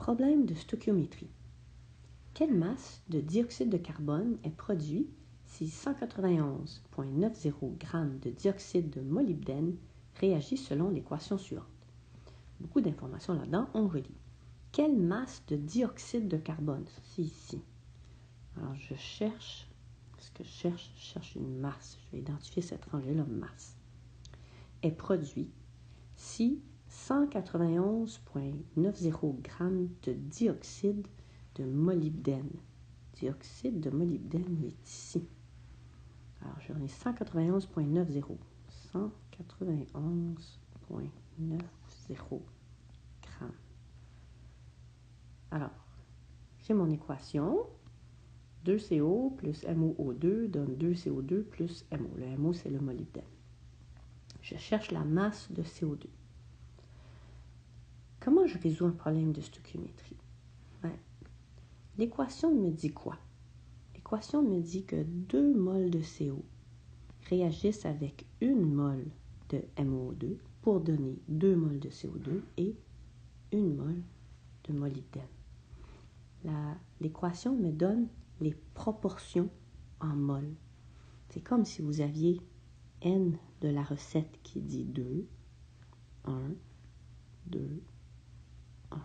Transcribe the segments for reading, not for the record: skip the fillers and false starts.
Problème de stoichiométrie. Quelle masse de dioxyde de carbone est produite si 191,90 g de dioxyde de molybdène réagit selon l'équation suivante? Beaucoup d'informations là-dedans, on relit. Quelle masse de dioxyde de carbone? C'est ici. Alors, je cherche une masse. Je vais identifier cette rangée-là, masse. Est produit si 191,90 g de dioxyde de molybdène. Dioxyde de molybdène est ici. Alors, j'en ai 191,90. 191,90 grammes. Alors, j'ai mon équation. 2CO plus MoO2 donne 2CO2 plus MO. Le MO, c'est le molybdène. Je cherche la masse de CO2. Comment je résous un problème de stoichiométrie? L'équation me dit quoi? L'équation me dit que 2 moles de CO réagissent avec 1 mole de MoO2 pour donner 2 moles de CO2 et 1 mole de molybdène. L'équation me donne les proportions en moles. C'est comme si vous aviez N de la recette qui dit 2, 1, 2, 1.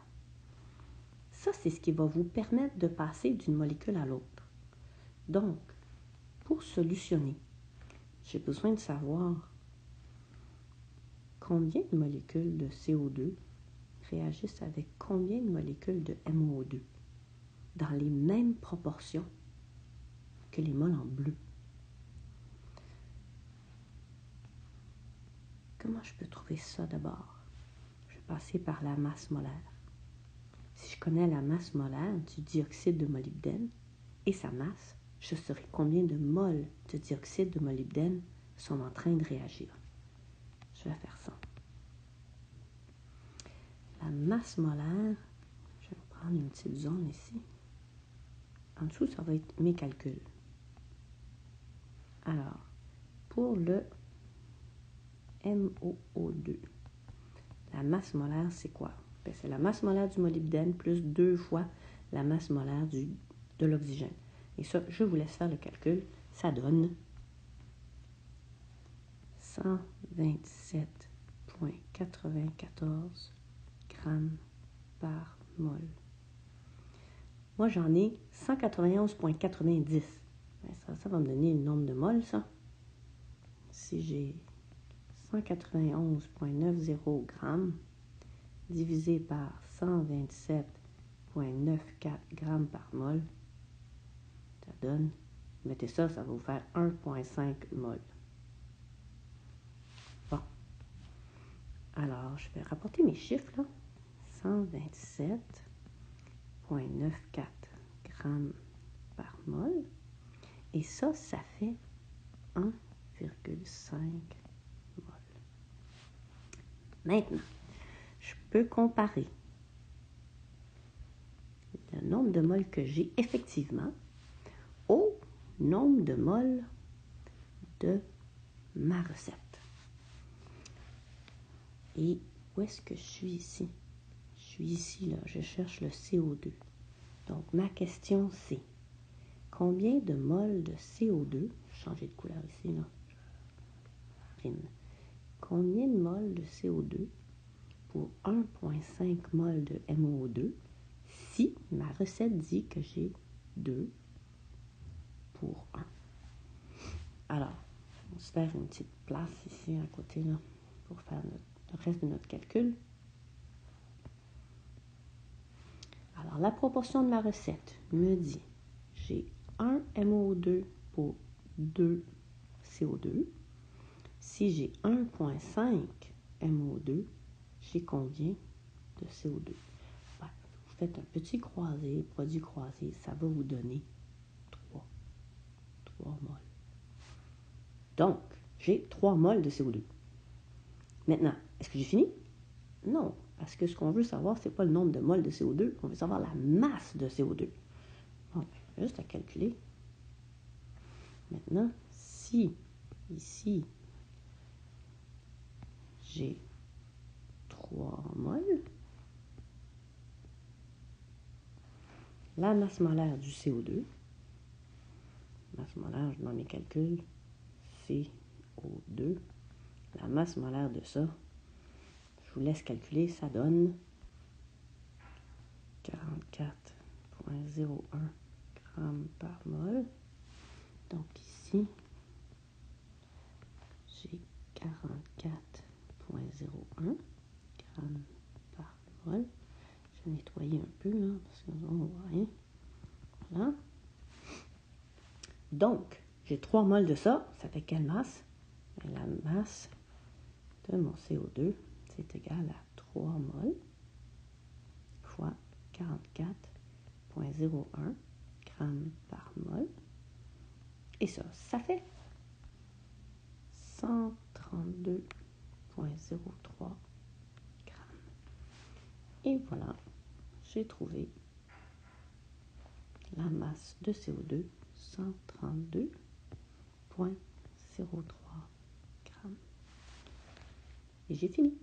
Ça, c'est ce qui va vous permettre de passer d'une molécule à l'autre. Donc, pour solutionner, j'ai besoin de savoir combien de molécules de CO2 réagissent avec combien de molécules de MoO2 dans les mêmes proportions que les moles en bleu. Comment je peux trouver ça d'abord? Je vais passer par la masse molaire. Si je connais la masse molaire du dioxyde de molybdène et sa masse, je saurai combien de moles de dioxyde de molybdène sont en train de réagir. Je vais faire ça. La masse molaire, je vais prendre une petite zone ici. En dessous, ça va être mes calculs. Alors, pour le MoO2, la masse molaire, c'est quoi? C'est la masse molaire du molybdène plus 2 fois la masse molaire de l'oxygène. Et ça, je vous laisse faire le calcul. Ça donne 127,94 grammes par mol. Moi, j'en ai 191,90. Ça va me donner le nombre de moles, ça. Si j'ai 191,90 grammes divisé par 127,94 grammes par mol, ça donne, mettez ça, ça va vous faire 1,5 mol. Bon. Alors, je vais rapporter mes chiffres, là. 127,94 grammes par mol. Et ça fait 1,5 mol. Maintenant, je peux comparer le nombre de moles que j'ai effectivement au nombre de moles de ma recette. Et où est-ce que je suis ici? Je suis ici, là. Je cherche le CO2. Donc, ma question, c'est combien de moles de CO2, je vais changer de couleur ici, là. Combien de moles de CO2 pour 1,5 mol de MoO2 si ma recette dit que j'ai 2 pour 1. Alors, on va se faire une petite place ici à côté là, pour faire le reste de notre calcul. Alors, la proportion de ma recette me dit j'ai 1 MoO2 pour 2 CO2. Si j'ai 1,5 MoO2, j'ai combien de CO2? Vous faites un petit croisé, produit croisé, ça va vous donner 3 moles. Donc, j'ai 3 moles de CO2. Maintenant, est-ce que j'ai fini? Non, parce que ce qu'on veut savoir, ce n'est pas le nombre de moles de CO2, on veut savoir la masse de CO2. Bon, juste à calculer. Maintenant, si ici, j'ai 3 moles, la masse molaire du CO2. Masse molaire, dans mes calculs, CO2. La masse molaire de ça, je vous laisse calculer, ça donne 44,01 grammes par mol. Donc ici, j'ai 44,01 grammes par mol. Je vais nettoyer un peu, là, parce qu'on ne voit rien. Voilà. Donc, j'ai 3 mols de ça. Ça fait quelle masse? La masse de mon CO2, c'est égal à 3 mols fois 44,01 grammes par mol. Et ça fait 132,03 grammes. Et voilà, j'ai trouvé la masse de CO2, 132,03 grammes. Et j'ai fini.